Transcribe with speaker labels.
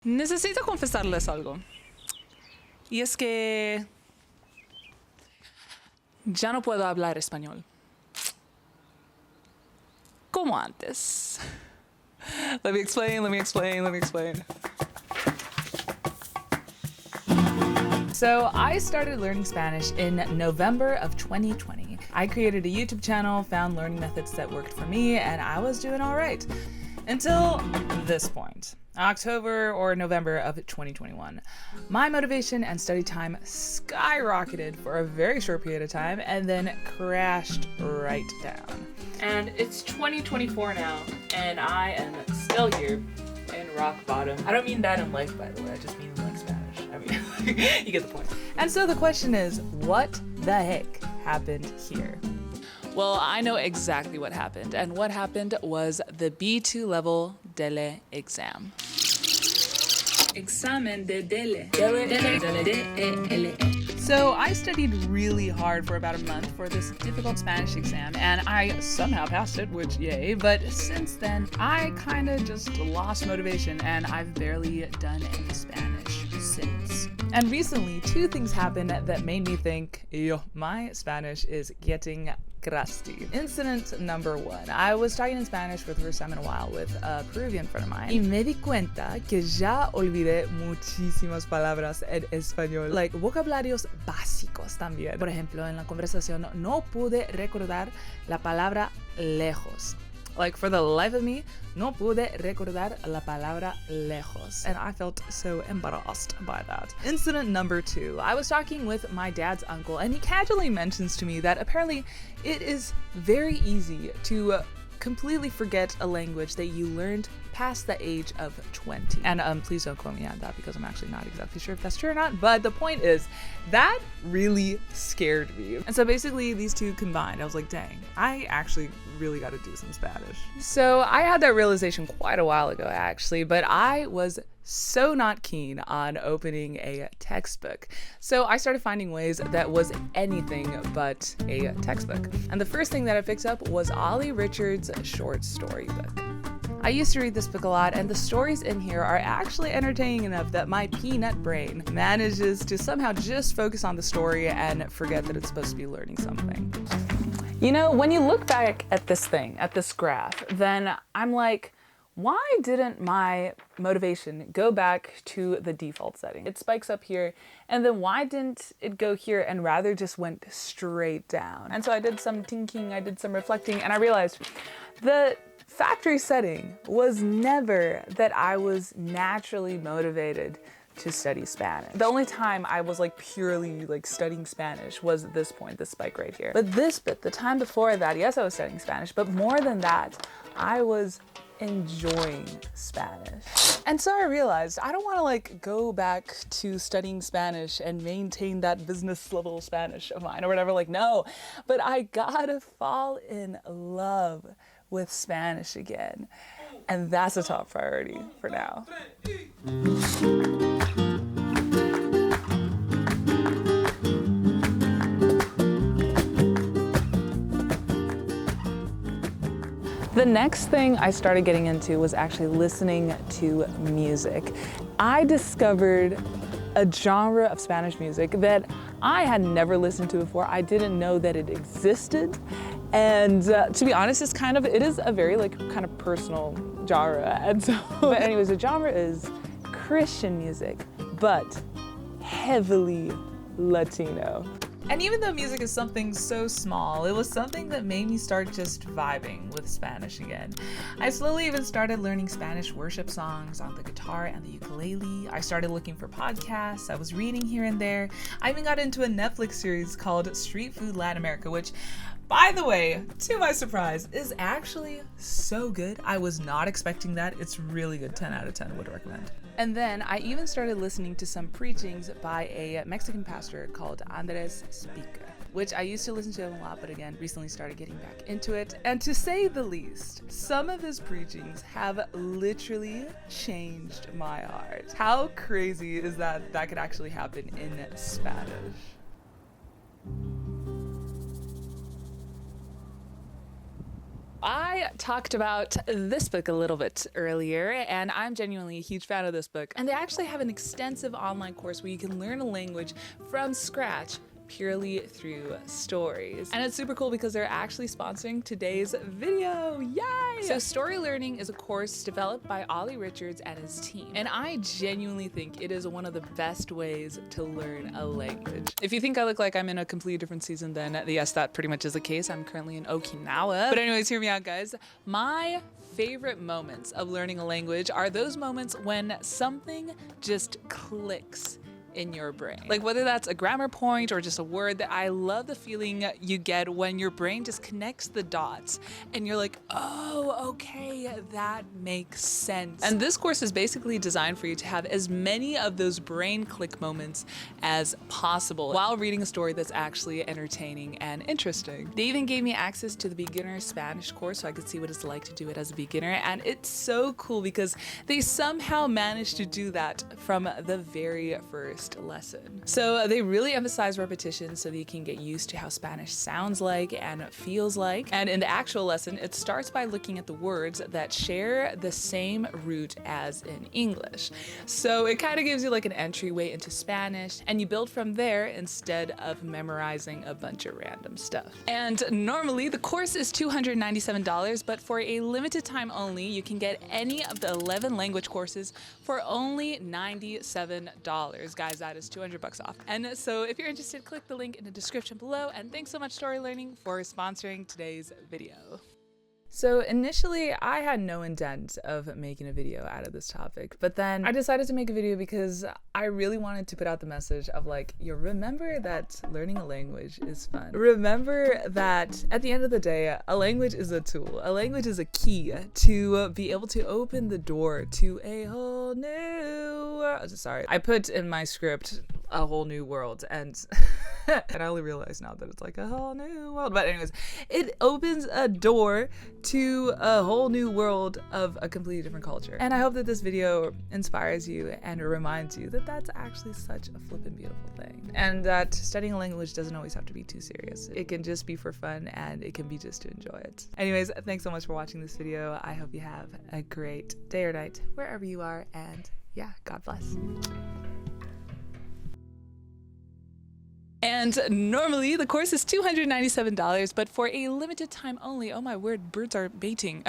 Speaker 1: Necesito confesarles algo. Y es que ya no puedo hablar español como antes. Let me explain. So I started learning Spanish in November of 2020. I created a YouTube channel, found learning methods that worked for me, and I was doing all right. Until this point, October or November of 2021. My motivation and study time skyrocketed for a very short period of time and then crashed right down. And it's 2024 now, and I am still here in rock bottom. I don't mean that in life, by the way, I just mean in like Spanish. I mean, you get the point. And so the question is, what the heck happened here? Well, I know exactly what happened, and what happened was the B2 level DELE exam. Examen de DELE. DELE. So I studied really hard for about a month for this difficult Spanish exam, and I somehow passed it, which yay, but since then, I kinda just lost motivation, and I've barely done any Spanish since. And recently, two things happened that made me think, yo, my Spanish is getting crusty. Incident number one. I was talking in Spanish for the first time in a while with a Peruvian friend of mine. Y me di cuenta que ya olvidé muchísimas palabras en español. Like, vocabularios básicos también. Por ejemplo, en la conversación no pude recordar la palabra lejos. Like, for the life of me, no pude recordar la palabra lejos. And I felt so embarrassed by that. Incident number two. I was talking with my dad's uncle, and he casually mentions to me that apparently it is very easy to completely forget a language that you learned past the age of 20. And please don't quote me on that because I'm actually not exactly sure if that's true or not, but the point is, that really scared me. And so basically these two combined, I was like, dang, I actually really got to do some Spanish. So I had that realization quite a while ago actually, but I was so not keen on opening a textbook. So I started finding ways that was anything but a textbook. And the first thing that I picked up was Ollie Richards' short story book. I used to read this book a lot, and the stories in here are actually entertaining enough that my peanut brain manages to somehow just focus on the story and forget that it's supposed to be learning something. You know, when you look back at this thing, at this graph, then I'm like, why didn't my motivation go back to the default setting? It spikes up here, and then why didn't it go here and rather just went straight down? And so I did some thinking, I did some reflecting, and I realized the factory setting was never that I was naturally motivated to study Spanish. The only time I was like purely like studying Spanish was at this point, this spike right here. But this bit, the time before that, yes, I was studying Spanish, but more than that, I was enjoying Spanish. And so I realized I don't want to like go back to studying Spanish and maintain that business level Spanish of mine or whatever, like no, but I gotta fall in love with Spanish again. And that's a top priority for now. The next thing I started getting into was actually listening to music. I discovered a genre of Spanish music that I had never listened to before. I didn't know that it existed. And to be honest, it is a very like kind of personal genre. And so, but anyways, the genre is Christian music, but heavily Latino. And even though music is something so small, it was something that made me start just vibing with Spanish again. I slowly even started learning Spanish worship songs on the guitar and the ukulele. I started looking for podcasts. I was reading here and there. I even got into a Netflix series called Street Food Latin America, which, by the way, to my surprise, is actually so good. I was not expecting that. It's really good. 10 out of 10 would recommend. And then I even started listening to some preachings by a Mexican pastor called Andres Speaker, which I used to listen to him a lot, but again, recently started getting back into it. And to say the least, some of his preachings have literally changed my heart. How crazy is that that could actually happen in Spanish? I talked about this book a little bit earlier, and I'm genuinely a huge fan of this book. And they actually have an extensive online course where you can learn a language from scratch purely through stories. And it's super cool because they're actually sponsoring today's video. Yay! So Story Learning is a course developed by Ollie Richards and his team. And I genuinely think it is one of the best ways to learn a language. If you think I look like I'm in a completely different season, then yes, that pretty much is the case. I'm currently in Okinawa. But anyways, hear me out, guys. My favorite moments of learning a language are those moments when something just clicks in your brain. Like whether that's a grammar point or just a word, that I love the feeling you get when your brain just connects the dots and you're like, oh, okay, that makes sense. And this course is basically designed for you to have as many of those brain click moments as possible while reading a story that's actually entertaining and interesting. They even gave me access to the beginner Spanish course so I could see what it's like to do it as a beginner. And it's so cool because they somehow managed to do that from the very first lesson. So they really emphasize repetition so that you can get used to how Spanish sounds like and feels like. And in the actual lesson, it starts by looking at the words that share the same root as in English. So it kind of gives you like an entryway into Spanish, and you build from there instead of memorizing a bunch of random stuff. And normally the course is $297, but for a limited time only, you can get any of the 11 language courses for only $97. Guys, that is 200 bucks off. And so if you're interested, click the link in the description below. And thanks so much, Story Learning, for sponsoring today's video. So initially, I had no intent of making a video out of this topic, but then I decided to make a video because I really wanted to put out the message of like, you remember that learning a language is fun. Remember that at the end of the day, a language is a tool. A language is a key to be able to open the door to a whole new, sorry, I put in my script a whole new world, and and I only realize now that it's like a whole new world. But anyways, it opens a door to a whole new world of a completely different culture. And I hope that this video inspires you and reminds you that that's actually such a flippin' beautiful thing. And that studying a language doesn't always have to be too serious. It can just be for fun, and it can be just to enjoy it. Anyways, thanks so much for watching this video. I hope you have a great day or night wherever you are, and yeah, God bless. And normally the course is $297, but for a limited time only, oh my word, birds are mating.